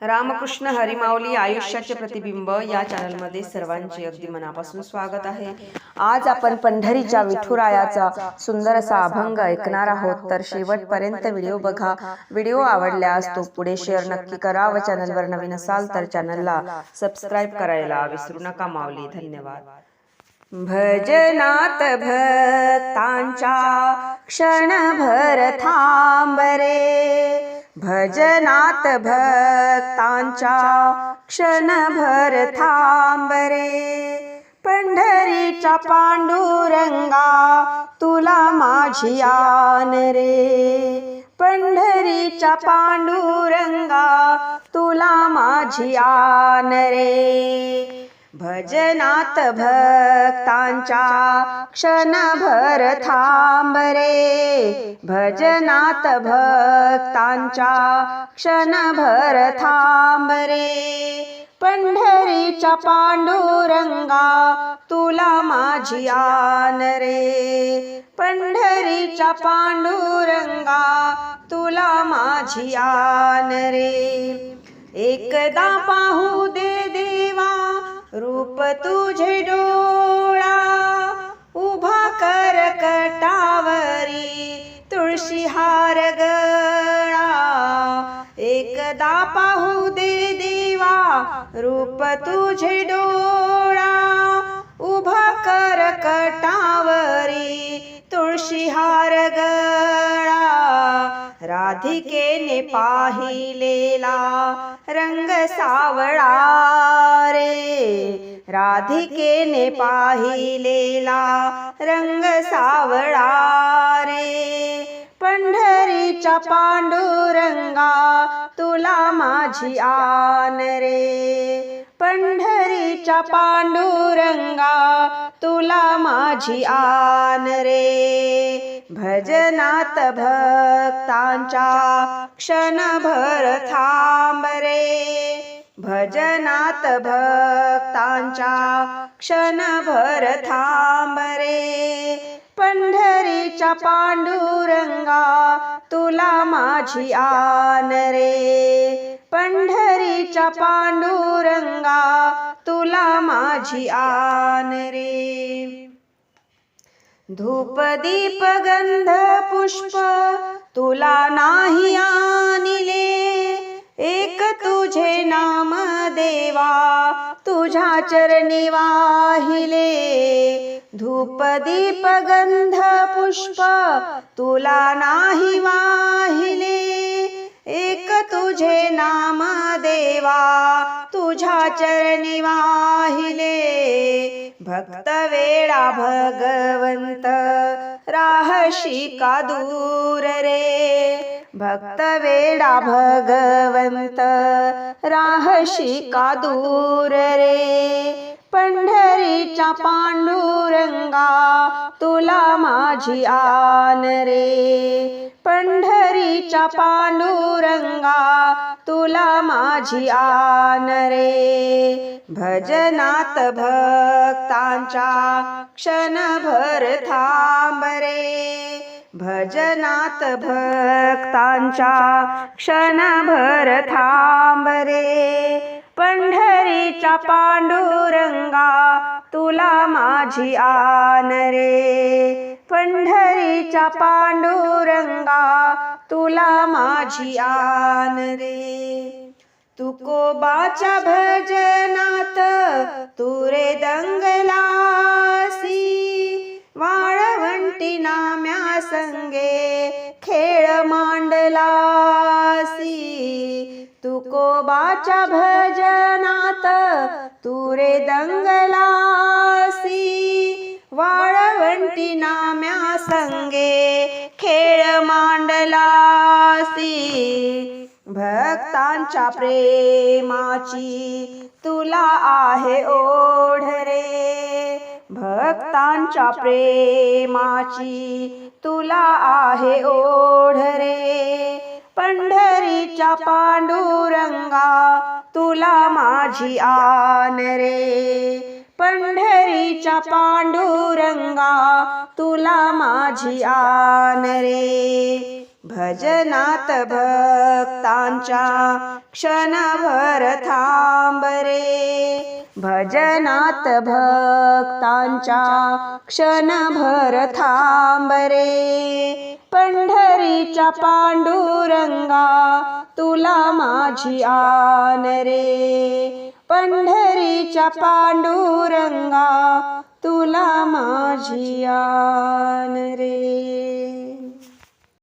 रामकृष्ण हरिमाऊली आयुष्याचे प्रतिबिंब या चॅनलमध्ये सर्वांचे अगदी मनापासून स्वागत आहे। आज आपण पंढरीच्या विठुरायाचा सुंदर असा अभंग ऐकणार आहोत, तर शेवटपर्यंत व्हिडिओ बघा। व्हिडिओ आवडल्यास तो पुढे शेअर नक्की करा व चॅनलवर नवीन असाल तर चॅनलला सबस्क्राइब करायला विसरू नका। माऊली धन्यवाद। भजनात भक्तांच्या क्षणभर थांब रे, भजनात भक्तांच्या क्षणभर थांब रे, पंढरीच्या पांडुरंगा तुला माझी आन रे, पंढरीच्या पांडुरंगा तुला माझी आन रे, भजनात भक्तांच्या क्षणभर थांब रे, भजनात भक्तांच्या क्षणभर थांब रे, पंढरीच्या पांडुरंगा तुला माझी आन रे, पंढरीच्या पांडुरंगा तुला माझी आन रे, एकदा पाहू दे देवा रूप तुझे डोळा, उभा कर कटावरी तुळशी हार गळा, एकदा पाहू दे देवा रूप तुझे डोळा, उभा कर कटावरी तुळशी हार गळा, राधिकेने पाहिलेला रंग सावळा रे, राधिकेने पाहिलेला रंग सावळा रे, पंढरीच्या पांडुरंगा तुला माझी आन रे, पंढरीच्या पांडुरंगा तुला माझी आन रे, भजनात भक्तांच्या क्षणभर थांब रे, भजनात भक्तांच्या क्षणभर थांब रे, पंढरीच्या पांडुरंगा तुला माझी आन रे, पंढरीच्या पांडुरंगा तुला माझी आन रे, धूप दीप गंध पुष्प तुला नाही आणिले, एक तुझे नाम देवा तुझ्या चरणी वाहिले, धूप दीप गंध पुष्प तुला नाही वाहिले, एक तुझे नाम देवा तुझ्या चरणी वाहिले, भक्त वेळा भगवंत राहशी का दूर रे, भक्त वेळा भगवंत राहशी का दूर रे, पंढरीच्या पांडुरंगा तुला माझी आन रे, पंढरीच्या पांडुरंगा तुला माझी आन रे, भजनात भक्तांच्या क्षणभर थांब रे, भजनात भक्तांच्या क्षणभर थांब रे, पंढरीच्या पांडुरंगा तुला माझी आन रे, पंढरीच्या पांडुरंगा तुला माझी आन रे, तुकोबाच्या भजनात तू रे दंगलासी, वाळवंटी नाम्या संगे खेळ मांडलासी, तुकोबाच्या भजनात तू रे दंगलासी, वाळवंटी नाम्या संगे खेळ मांडलासी, भक्तांच्या प्रेमाची तुला आहे ओढ रे, भक्तांच्या प्रेमाची तुला आहे ओढ रे, पंढरीच्या पांडुरंगा तुला माझी आन रे, पंढरीच्या पांडुरंगा तुला माझी आन रे, भजनात भक्तांच्या क्षणभर थांब रे, भजनात भक्तांच्या क्षणभर थांब रे, पंढरीच्या पांडुरंगा तुला माझी आन रे, पंढरीच्या पांडुरंगा तुला माझी आन रे.